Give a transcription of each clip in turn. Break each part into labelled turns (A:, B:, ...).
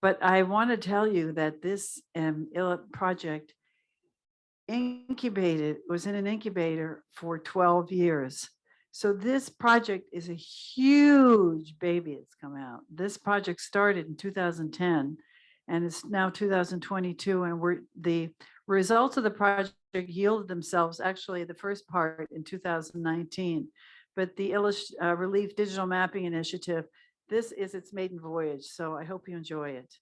A: But I want to tell you that this project was in an incubator for 12 years. So this project is a huge baby that's come out. This project started in 2010 and it's now 2022, and the results of the project yielded themselves, actually the first part in 2019. But the Relief Digital Mapping Initiative, this is its maiden voyage. So I hope you enjoy it.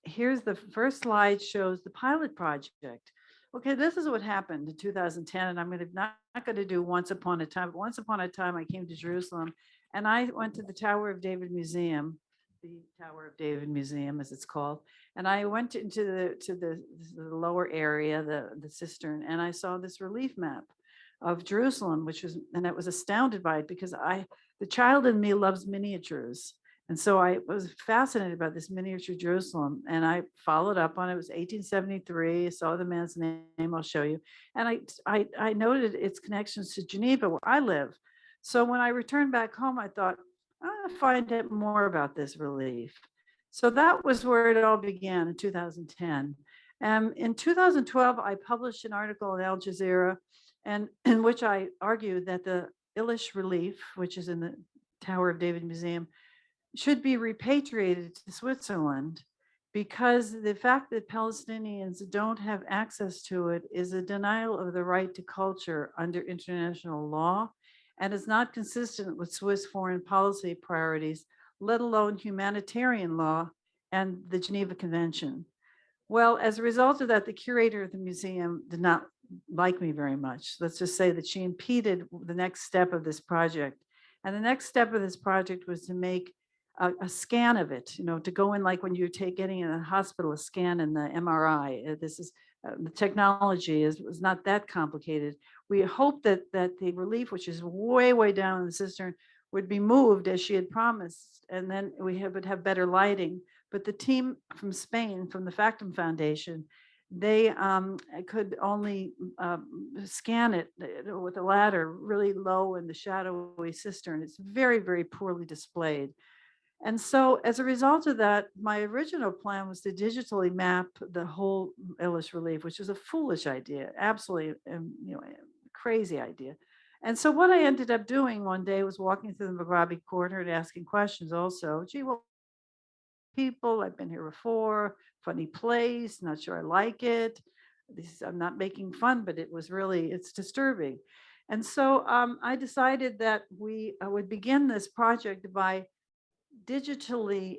A: Here's the first slide, shows the pilot project. Okay, this is what happened in 2010, and I'm not going to do once upon a time. But once upon a time, I came to Jerusalem, and I went to the Tower of David Museum, the Tower of David Museum, as it's called, and I went into the lower area, the cistern, and I saw this relief map of Jerusalem, and I was astounded by it because the child in me loves miniatures. And so I was fascinated by this miniature Jerusalem, and I followed up on it. It was 1873. I saw the man's name. I'll show you. And I noted its connections to Geneva, where I live. So when I returned back home, I thought, I'm going to find out more about this relief. So that was where it all began in 2010. In 2012, I published an article in Al Jazeera, and in which I argued that the Ilish relief, which is in the Tower of David Museum, should be repatriated to Switzerland, because the fact that Palestinians don't have access to it is a denial of the right to culture under international law, and is not consistent with Swiss foreign policy priorities, let alone humanitarian law and the Geneva Convention. Well, as a result of that, the curator of the museum did not like me very much. Let's just say that she impeded the next step of this project. And the next step of this project was to make a scan of it, to go in, like when you're getting in a hospital, a scan in the MRI. This is the technology was not that complicated. We hoped that the relief, which is way, way down in the cistern, would be moved as she had promised, and then would have better lighting. But the team from Spain, from the Factum Foundation, they could only scan it with a ladder really low in the shadowy cistern. It's very, very poorly displayed. And so as a result of that, my original plan was to digitally map the whole Ilish relief, which is a foolish idea, absolutely crazy idea. And so what I ended up doing one day was walking through the Maghrabi corridor and asking questions also. Gee, well, people, I've been here before, funny place, not sure I like it. I'm not making fun, but it's disturbing. And so I decided that we would begin this project by digitally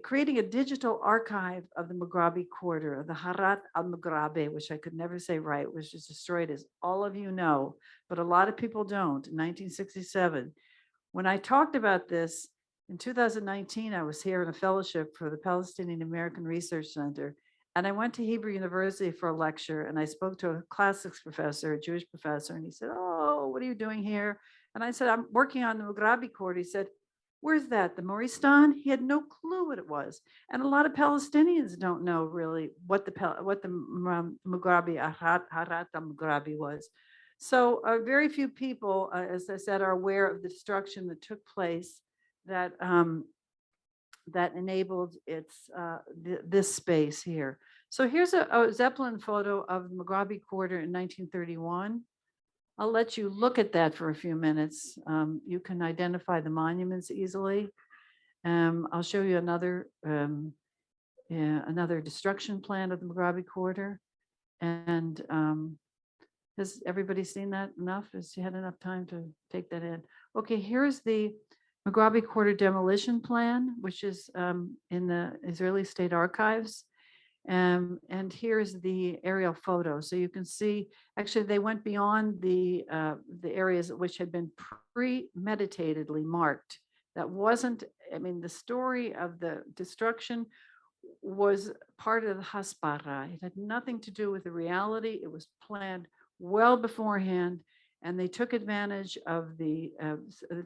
A: creating a digital archive of the Maghrabi corridor, the Harat al-Maghrabi, which I could never say right, was just destroyed, as all of you know, but a lot of people don't, in 1967. When I talked about this in 2019, I was here in a fellowship for the Palestinian American Research Center, and I went to Hebrew University for a lecture, and I spoke to a classics professor, a Jewish professor, and he said, "Oh, what are you doing here?" And I said, "I'm working on the Maghrabi corridor." He said, "Where's that? The Moristan?" He had no clue what it was, and a lot of Palestinians don't know really what the Maghrabi, Harat al-Maghrabi was. So very few people, as I said, are aware of the destruction that took place that that enabled this space here. So here's a Zeppelin photo of the Maghrabi corridor in 1931. I'll let you look at that for a few minutes. You can identify the monuments easily. I'll show you another destruction plan of the Maghrabi corridor. And has everybody seen that enough? Has you had enough time to take that in? Okay, here's the Maghrabi corridor demolition plan, which is in the Israeli State Archives. And here's the aerial photo. So you can see, actually, they went beyond the areas which had been premeditatedly marked. That wasn't, the story of the destruction was part of the Hasbara. It had nothing to do with the reality. It was planned well beforehand. And they took advantage of the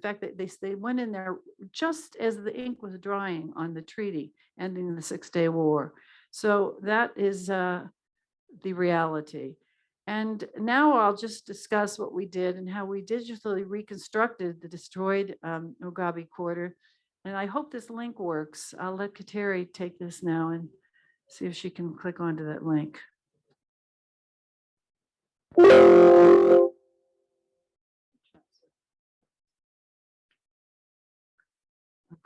A: fact that they went in there just as the ink was drying on the treaty ending the Six-Day War. So that is the reality. And now I'll just discuss what we did and how we digitally reconstructed the destroyed Maghrabi corridor. And I hope this link works. I'll let Kateri take this now and see if she can click onto that link. Hope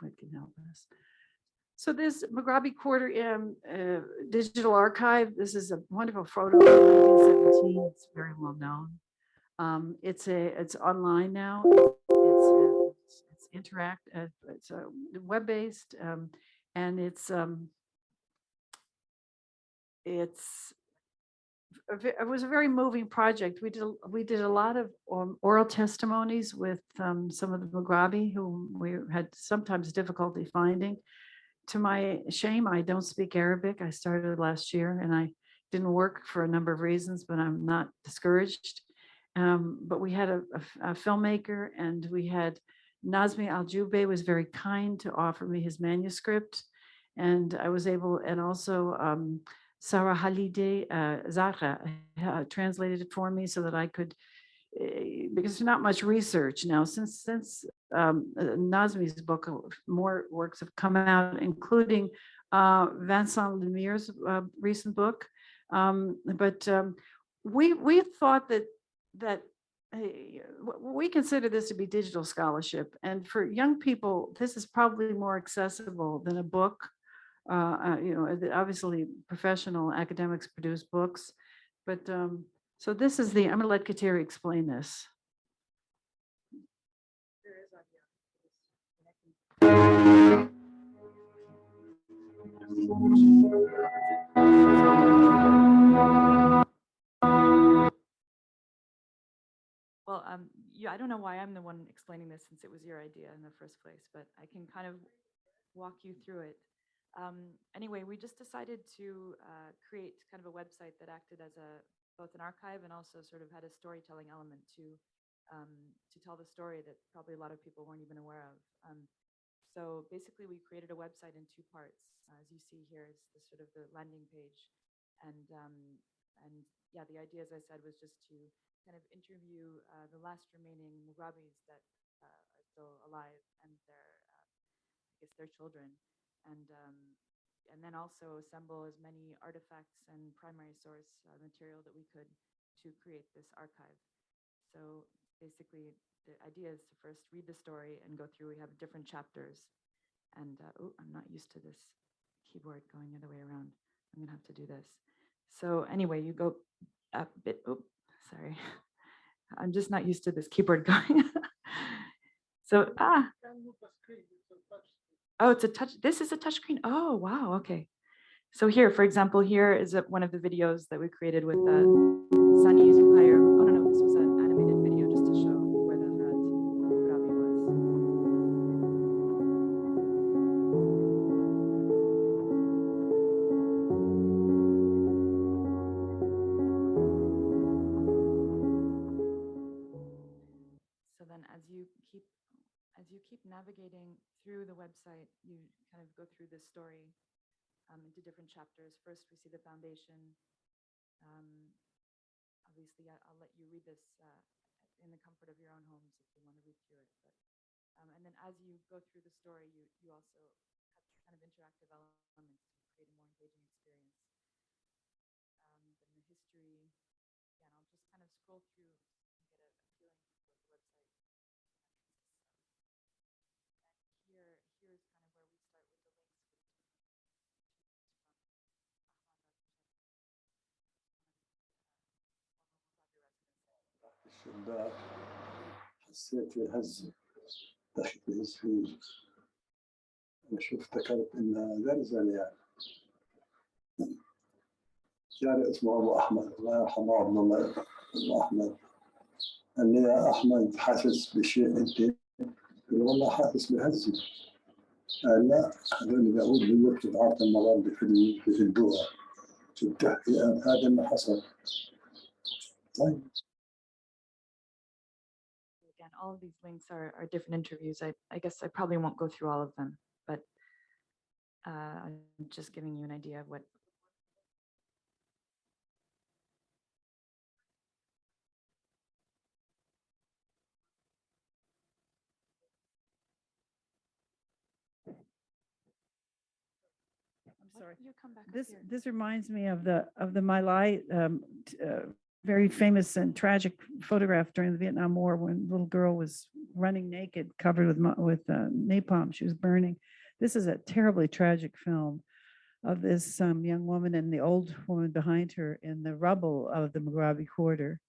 A: I can help us. So this Mugabe Quarter digital archive, this is a wonderful photo of 1917. It's very well known. It's online now. It's interact. It's web-based, and it was a very moving project. We did a lot of oral testimonies with some of the Mugabe who we had sometimes difficulty finding. To my shame, I don't speak Arabic. I started last year and I didn't work for a number of reasons, but I'm not discouraged. But we had a filmmaker, and we had Nazmi Al-Jube was very kind to offer me his manuscript. And I was able, and also Sarah Halide Zahra translated it for me so that I could, because there's not much research now since Nazmi's book, more works have come out, including Vincent Lemire's recent book. But we thought that we consider this to be digital scholarship, and for young people, this is probably more accessible than a book. Obviously, professional academics produce books, but so this is I'm going to let Kateri explain this.
B: Well, I don't know why I'm the one explaining this since it was your idea in the first place, but I can kind of walk you through it. Anyway, we just decided to create kind of a website that acted as both an archive and also sort of had a storytelling element to tell the story that probably a lot of people weren't even aware of. So basically, we created a website in two parts. As you see here, is the sort of the landing page, and yeah, the idea, as I said, was just to kind of interview the last remaining Mugabes that are still alive, and their children, and then also assemble as many artifacts and primary source material that we could to create this archive. So basically, the idea is to first read the story and go through. We have different chapters, and I'm not used to this keyboard going the other way around. I'm gonna have to do this. So anyway, you go a bit. Sorry, I'm just not used to this keyboard going. So oh, it's a touch. This is a touch screen. Oh, wow. Okay. So here, for example, here is one of the videos that we created with Sunny's Empire. Oh, no, this was an animated video just to show where the Hazrat Mugabe was. So then as you keep navigating through the website, you kind of go through this story into different chapters. First, we see the foundation. Obviously, I'll let you read this in the comfort of your own homes if you want to read through it. But and then as you go through the story, you also have kind of interactive elements to create a more engaging experience. Then the history. Again, I'll just kind of scroll through and get a feeling for what the website consists of. And here's kind of where we start with the links with
C: الشباك حسيت بهزة دخلت بهز فيه. أنا شو افتكرت إنها زلزال يعني. جاري اسمه أبو أحمد الله يرحمه عبد الله أبو أحمد. قال لي يا أحمد حاسس بشيء أنت؟ قلت له والله حاسس بهزة. قال لا هذول اليهود بيوقفوا بعض المرات بيهدوها. شو بتحكي هذا اللي حصل. طيب.
B: Again, all of these links are different interviews. I guess I probably won't go through all of them, but I'm just giving you an idea of what.
A: sorry.
B: You come back up
A: This
B: here.
A: this reminds me of the Malai very famous and tragic photograph during the Vietnam War when the little girl was running naked, covered with napalm. She was burning. This is a terribly tragic film of this young woman and the old woman behind her in the rubble of the Mugabe quarter.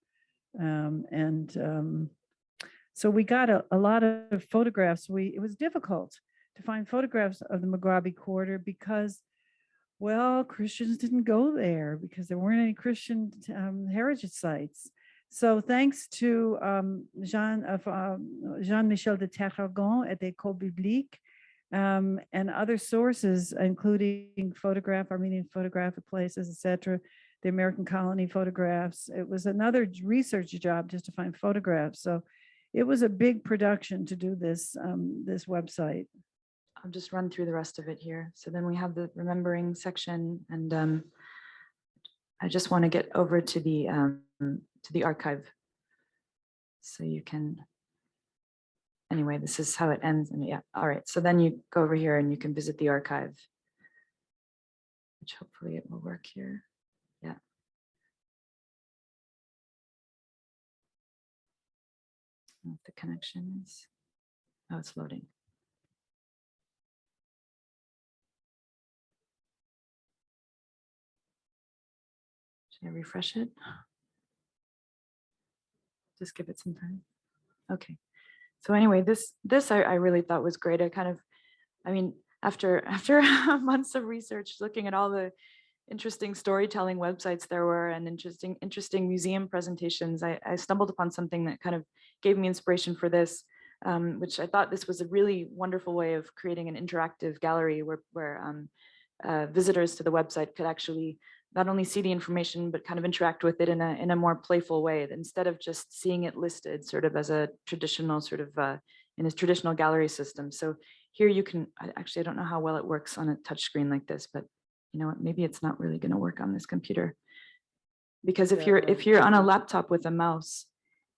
A: So we got a lot of photographs. It was difficult to find photographs of the Mugabe quarter because, well, Christians didn't go there because there weren't any Christian heritage sites. So thanks to Jean-Michel de Terragon at École Biblique and other sources, including Armenian photographic places, etc., the American colony photographs. It was another research job just to find photographs. So it was a big production to do this website.
B: I'll just run through the rest of it here. So then we have the remembering section, and I just want to get over to the archive. So you can, anyway, this is how it ends. And yeah, all right. So then you go over here and you can visit the archive, which hopefully it will work here. Yeah. I don't know if the connection is, oh, it's loading. Should I refresh it? Just give it some time. Okay. So anyway, this I really thought was great. I mean, after months of research, looking at all the interesting storytelling websites there were and interesting museum presentations, I stumbled upon something that kind of gave me inspiration for this, which I thought this was a really wonderful way of creating an interactive gallery where visitors to the website could actually not only see the information, but kind of interact with it in a more playful way, instead of just seeing it listed sort of as a traditional in a traditional gallery system. So here you can, actually, I don't know how well it works on a touch screen like this, but you know what, maybe it's not really going to work on this computer. Because if you're on a laptop with a mouse,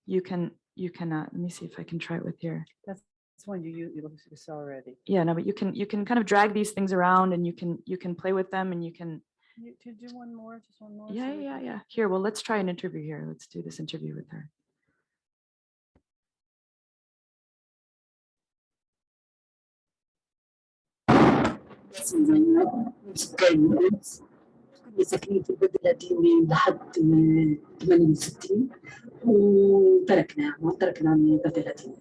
B: you can, let me see if I can try it with here.
A: That's one you saw already.
B: Yeah, no, but you can kind of drag these things around and you can play with them and you can.
A: To do one more, just one more.
B: Yeah. Here, well, let's try an interview here. Let's do this interview with her.
D: كنا ساكنين في البلد القديمة لحد 68 وتركنا من البلد القديمة.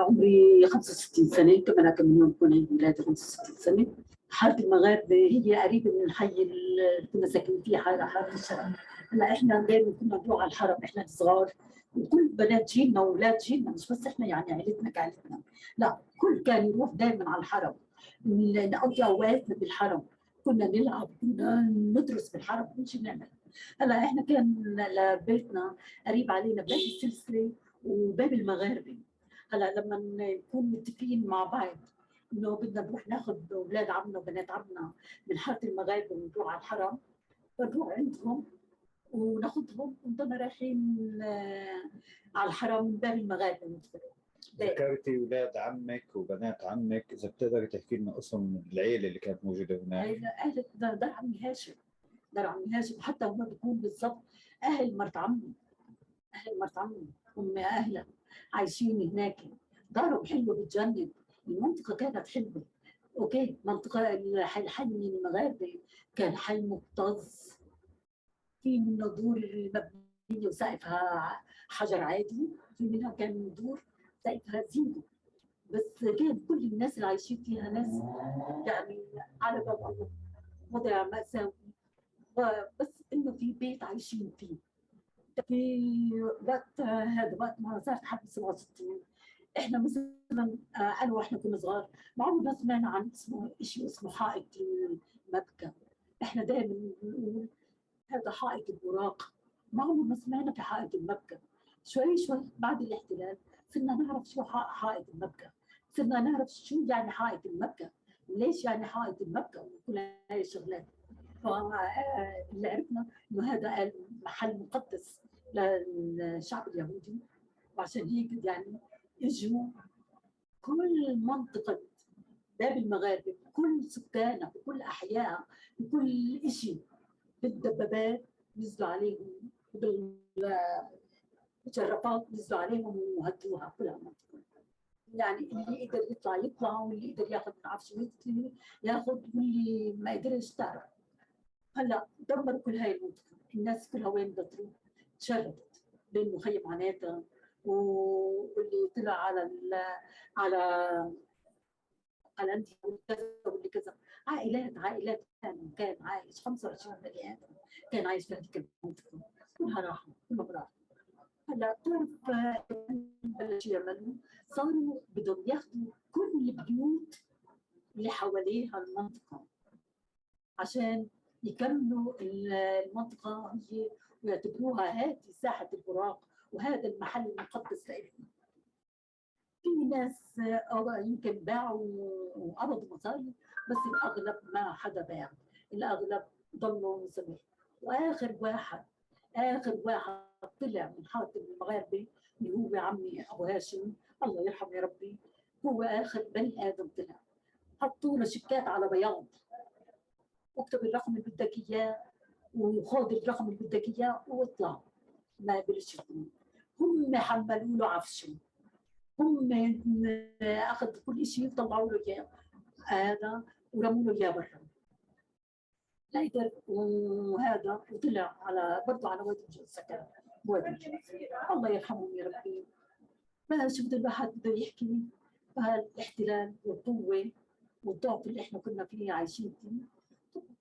D: عمري 65 سنة، كمان كم يوم بكون عيد ميلادي 65 سنة. حارة المغاربة هي قريبة من الحي اللي كنا ساكنين فيه، حارة الشرق. هلا احنا دائما كنا نروح على الحرم احنا صغار، وكل بنات جيلنا واولاد جيلنا، مش بس احنا يعني عائلتنا كعائلتنا، لا كل كان يروح دائما على الحرم، نقضي اوقاتنا بالحرم، كنا نلعب، كنا ندرس بالحرم، كل شيء بنعمل. هلا احنا كان لبيتنا قريب علينا باب السلسله وباب المغاربه. هلا لما نكون متفقين مع بعض انه بدنا نروح ناخذ اولاد عمنا وبنات عمنا من حاره المغاربه ونروح على الحرم، بنروح عندهم وناخذهم ونضلنا رايحين على الحرم من باب المغاربه.
E: ذكرتي اولاد عمك وبنات عمك، اذا بتقدري تحكي لنا اسم العيله اللي كانت موجوده هناك.
D: اهل دار عمي هاشم، وحتى هم بيكونوا بالضبط اهل مرت عمي، هم اهلها عايشين هناك، دارهم حلوه بتجنن، المنطقه كانت حلوه. اوكي، منطقه الحي من المغاربه كان حي مكتظ، في منه دور مبنيه وسقفها حجر عادي، في منها كان دور سقفها زينه، بس كان كل الناس اللي عايشين فيها ناس يعني على باب وضع مأساوي، بس انه في بيت عايشين فيه. في وقت هذا، وقت ما صارت حرب 67، احنا مثلا انا واحنا كنا صغار ما عمرنا سمعنا عن شيء اسمه حائط المبكى. احنا دائما بنقول هذا حائط البراق، ما عمرنا سمعنا في حائط المبكى. شوي بعد الاحتلال صرنا نعرف شو حائط المبكى، صرنا نعرف شو يعني حائط المبكى، ليش يعني حائط المبكى وكل هاي الشغلات. فاللي عرفنا انه هذا محل مقدس للشعب اليهودي، وعشان هيك يعني اجوا كل منطقه باب المغاربه بكل سكانها بكل احيائها بكل شيء، بالدبابات نزلوا عليهم، بالمجرفات نزلوا عليهم وهدوها كلها. يعني اللي قدر يطلع يطلع، واللي قدر ياخذ من عفش ياخذ، واللي ما قدرش تعرف. هلا دمروا كل هاي المنطقه، الناس كلها وين بدها تروح؟ تشردت بين مخيم عناتها، واللي طلع على انت كذا واللي كذا. عائلات كان عايش 25 بني ادم كان عايش في هذيك المنطقه، كلها راحوا كلهم راحوا. هلا بتعرف بلشوا يعملوا، صاروا بدهم ياخذوا كل البيوت اللي حواليها المنطقه عشان يكملوا المنطقه هي، ويعتبروها هذه ساحه البراق وهذا المحل المقدس لهم. في ناس يمكن باعوا وقبضوا مصاري، بس الاغلب ما حدا باع، الاغلب ضلوا مسمين. واخر واحد طلع من حاطب المغاربه اللي هو عمي ابو هاشم، الله يرحمه يا ربي، هو اخر بني ادم طلع. حطوا له شيكات على بياض، اكتب الرقم اللي بدك اياه وخذ الرقم اللي بدك اياه واطلع. ما بلش يكون هم حملوا له عفشه، هم اخذ كل شيء طلعوا له اياه هذا ورموا له اياه برا. لا يقدر، وهذا وطلع على برضه على وادي الجوز، سكن وادي الجوز. الله يرحمهم يا ربي. ما شفت الواحد بده يحكي الاحتلال والقوه والضعف اللي احنا كنا فيه عايشين فيه،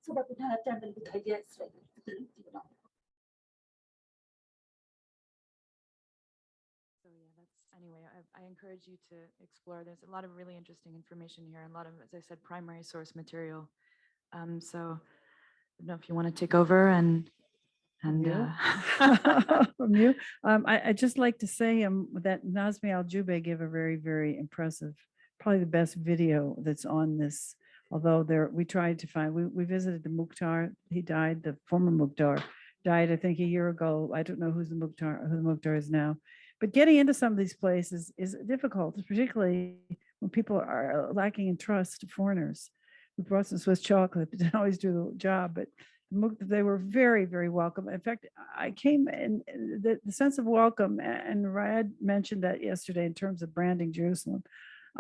D: سبب انها تعمل بدها اياه اسرائيل.
B: So yeah, that's anyway. I encourage you to explore. There's a lot of really interesting information here, and a lot of, as I said, primary source material. So I don't know if you want to take over and
A: You? From you. I'd just like to say that Nazmi Al-Jube gave a very, very impressive, probably the best video that's on this. Although we tried to find, we visited the Mukhtar. He died, the former Mukhtar died, I think, a year ago. I don't know who the Mukhtar is now. But getting into some of these places is difficult, particularly when people are lacking in trust to foreigners. We brought some Swiss chocolate, but didn't always do the job. But they were very, very welcome. In fact, I came and the sense of welcome, and Rad mentioned that yesterday in terms of branding Jerusalem.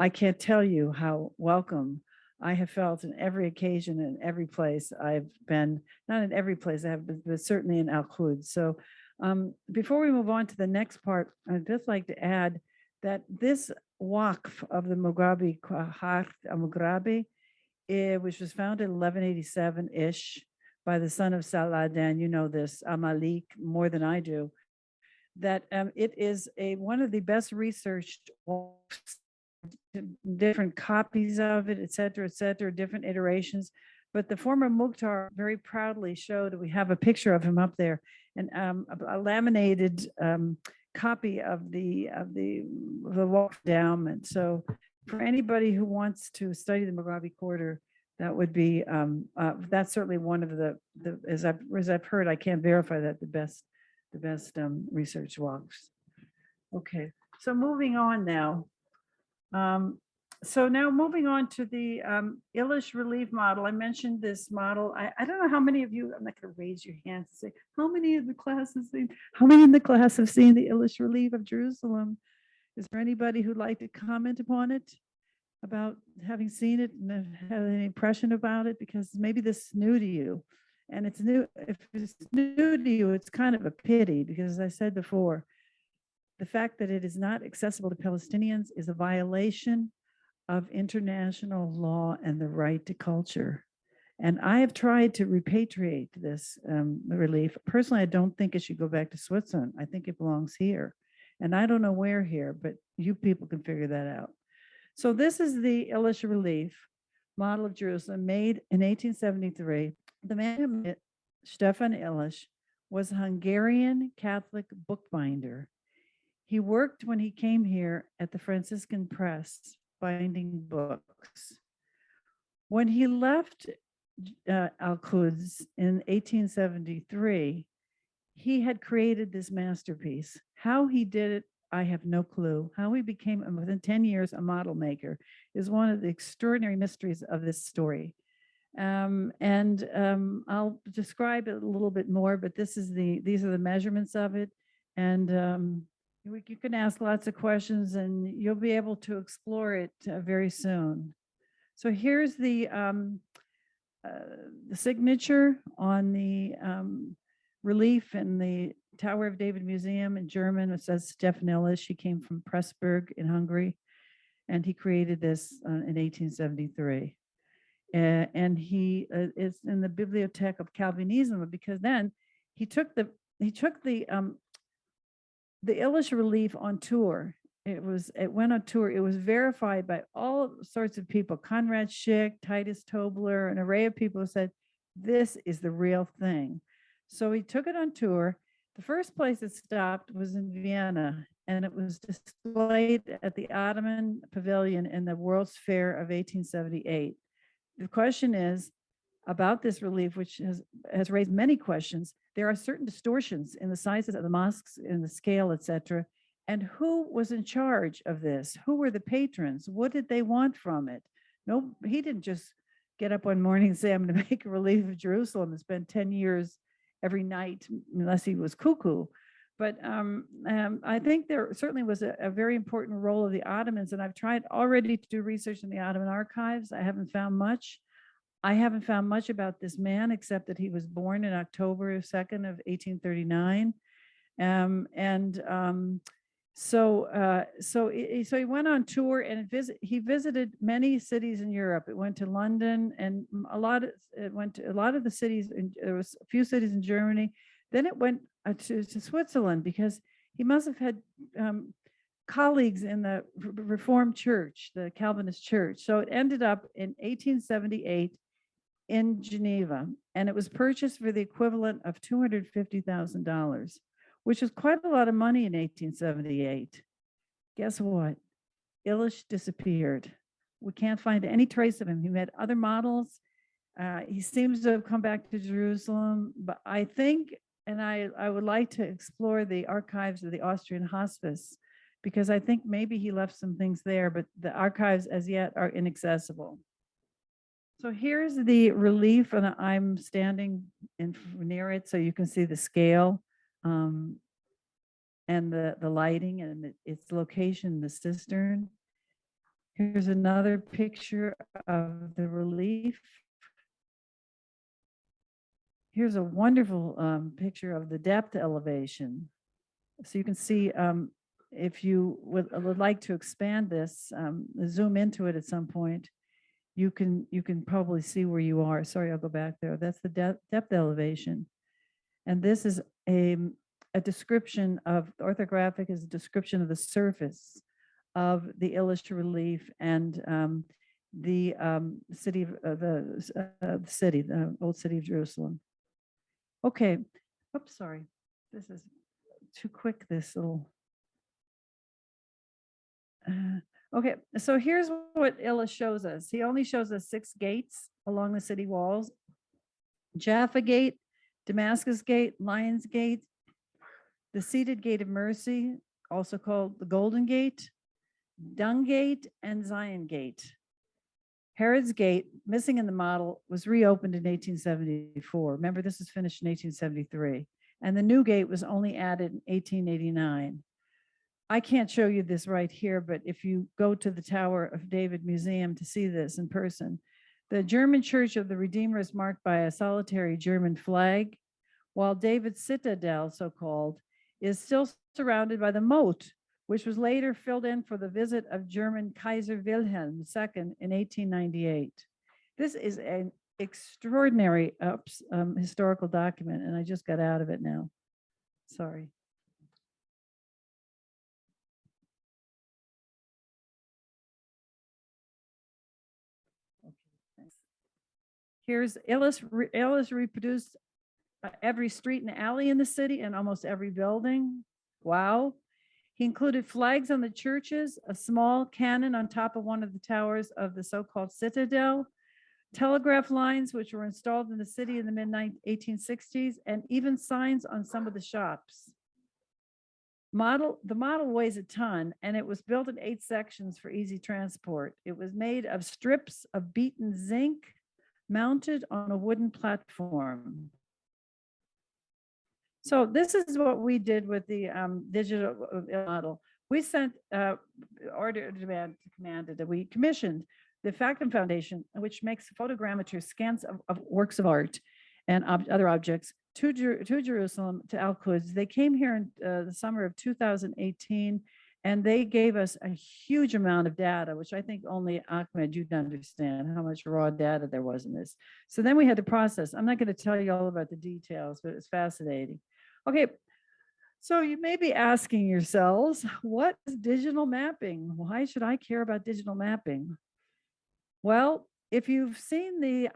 A: I can't tell you how welcome I have felt in every occasion, in every place I've been, not in every place I have, but certainly in Al-Quds. So before we move on to the next part, I'd just like to add that this Waqf of the Mughrabi, Mughrabi, which was founded in 1187-ish, by the son of Saladin, you know this, Malik, more than I do, that it is one of the best researched, different copies of it, et cetera, different iterations. But the former Mukhtar very proudly showed, we have a picture of him up there, and a laminated copy of the Waqf endowment. So for anybody who wants to study the Mughrabi quarter, that would be, that's certainly one of the as I've heard, I can't verify that, the best research Waqfs. Okay, so moving on now. So now moving on to the Illish relief model. I mentioned this model. I don't know how many of you, I'm not going to raise your hands and say, how many in the class have seen the Illish relief of Jerusalem? Is there anybody who'd like to comment upon it? About having seen it and had any impression about it? Because maybe this is new to you, and it's new. If it's new to you, it's kind of a pity, because as I said before, the fact that it is not accessible to Palestinians is a violation of international law and the right to culture. And I have tried to repatriate this relief. Personally, I don't think it should go back to Switzerland. I think it belongs here, and I don't know where here, but you people can figure that out. So this is the Illish relief model of Jerusalem, made in 1873. The man who made it, Stefan Illish, was a Hungarian Catholic bookbinder. He worked when he came here at the Franciscan Press, binding books. When he left Al-Quds in 1873, he had created this masterpiece. How he did it, I have no clue. How he became, within 10 years, a model maker is one of the extraordinary mysteries of this story. I'll describe it a little bit more, but these are the measurements of it. And you can ask lots of questions and you'll be able to explore it very soon. So here's the signature on the relief in the Tower of David Museum in German. It says Stefan Illich. She came from Pressburg in Hungary, and he created this in 1873. And he is in the Bibliothek of Calvinism, because then he took the Illich relief on tour. It went on tour. It was verified by all sorts of people, Conrad Schick, Titus Tobler, an array of people who said, this is the real thing. So he took it on tour. The first place it stopped was in Vienna, and it was displayed at the Ottoman Pavilion in the World's Fair of 1878. The question is about this relief, which has raised many questions. There are certain distortions in the sizes of the mosques, in the scale, etc. And who was in charge of this? Who were the patrons? What did they want from it? No, he didn't just get up one morning and say, I'm going to make a relief of Jerusalem and spend 10 years every night, unless he was cuckoo. But I think there certainly was a very important role of the Ottomans, and I've tried already to do research in the Ottoman archives. I haven't found much. I haven't found much about this man, except that he was born in October 2nd of 1839. So he went on tour and he visited many cities in Europe. It went to London and it went to a lot of the cities. There was a few cities in Germany. Then it went to Switzerland, because he must have had colleagues in the Reformed Church, the Calvinist Church. So it ended up in 1878 in Geneva, and it was purchased for the equivalent of $250,000, which is quite a lot of money in 1878. Guess what? Illich disappeared. We can't find any trace of him. He met other models. He seems to have come back to Jerusalem, but I think, and I would like to explore the archives of the Austrian hospice, because I think maybe he left some things there, but the archives as yet are inaccessible. So here's the relief, and I'm standing near it so you can see the scale and the lighting and its location, the cistern. Here's another picture of the relief. Here's a wonderful picture of the depth elevation. So you can see, if you would like to expand this, zoom into it at some point, you can probably see where you are. Sorry, I'll go back there. That's the depth elevation. And this is a description of, orthographic is a description of the surface of the Illich relief and the city of the old city of Jerusalem. Okay, oops, sorry. This is too quick, this little. Okay, so here's what Illich shows us. He only shows us 6 gates along the city walls: Jaffa Gate, Damascus Gate, Lions Gate, the Seated Gate of Mercy, also called the Golden Gate, Dung Gate, and Zion Gate. Herod's Gate, missing in the model, was reopened in 1874. Remember, this was finished in 1873. And the new gate was only added in 1889. I can't show you this right here, but if you go to the Tower of David Museum to see this in person, the German Church of the Redeemer is marked by a solitary German flag, while David's citadel, so-called, is still surrounded by the moat, which was later filled in for the visit of German Kaiser Wilhelm II in 1898. This is an extraordinary historical document, and I just got out of it now. Sorry. Okay, thanks. Here's Illich reproduced every street and alley in the city and almost every building. Wow. He included flags on the churches, a small cannon on top of one of the towers of the so-called citadel, telegraph lines which were installed in the city in the mid-1860s, and even signs on some of the shops. The model weighs a ton, and it was built in 8 sections for easy transport. It was made of strips of beaten zinc mounted on a wooden platform. So this is what we did with the digital model. We sent commanded that we commissioned the Factum Foundation, which makes photogrammetry scans of works of art and other objects to Jerusalem, to Al-Quds. They came here in the summer of 2018, and they gave us a huge amount of data, which I think only Ahmed, you'd understand how much raw data there was in this. So then we had to process. I'm not going to tell you all about the details, but it's fascinating. Okay, so you may be asking yourselves, what is digital mapping? Why should I care about digital mapping? Well, if you've seen the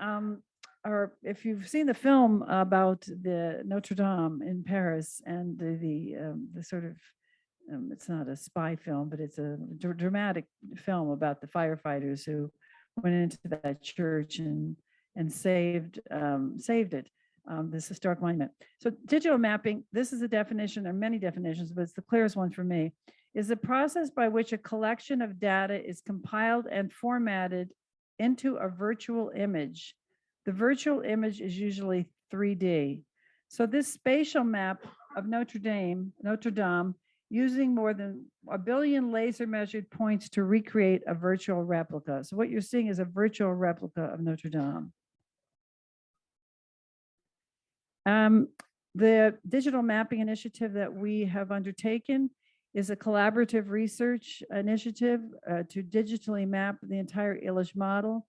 A: film about the Notre Dame in Paris and the sort of it's not a spy film, but it's a dramatic film about the firefighters who went into that church and saved it. This historic monument. So digital mapping, this is a definition, there are many definitions, but it's the clearest one for me, is the process by which a collection of data is compiled and formatted into a virtual image. The virtual image is usually 3D. So this spatial map of Notre Dame, using more than 1 billion laser measured points to recreate a virtual replica. So what you're seeing is a virtual replica of Notre Dame. The digital mapping initiative that we have undertaken is a collaborative research initiative to digitally map the entire ILISH model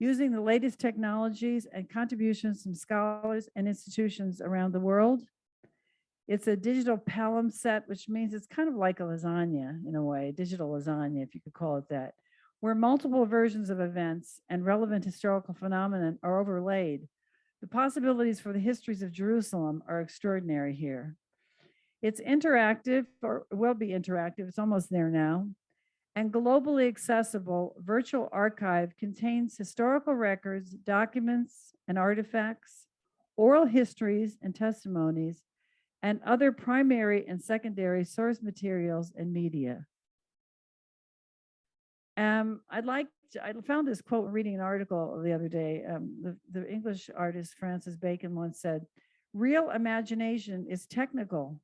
A: using the latest technologies and contributions from scholars and institutions around the world. It's a digital palimpsest, which means it's kind of like a lasagna in a way, digital lasagna, if you could call it that, where multiple versions of events and relevant historical phenomena are overlaid. The possibilities for the histories of Jerusalem are extraordinary here. It's interactive, or will be interactive, it's almost there now, and globally accessible virtual archive contains historical records, documents, and artifacts, oral histories and testimonies, and other primary and secondary source materials and media. I found this quote reading an article the other day. The English artist Francis Bacon once said, "Real imagination is technical.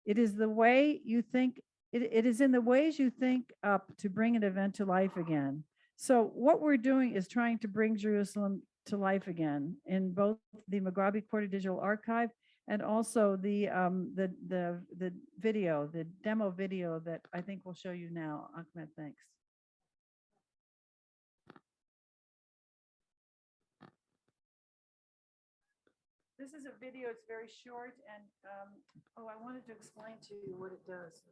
A: It is the way you think, it is in the ways you think up to bring an event to life again." So what we're doing is trying to bring Jerusalem to life again in both the Mugabe Quarter Digital Archive and also the video, the demo video that I think we'll show you now. Ahmed, thanks. This is a video, it's very short, and I wanted to explain to you what it does.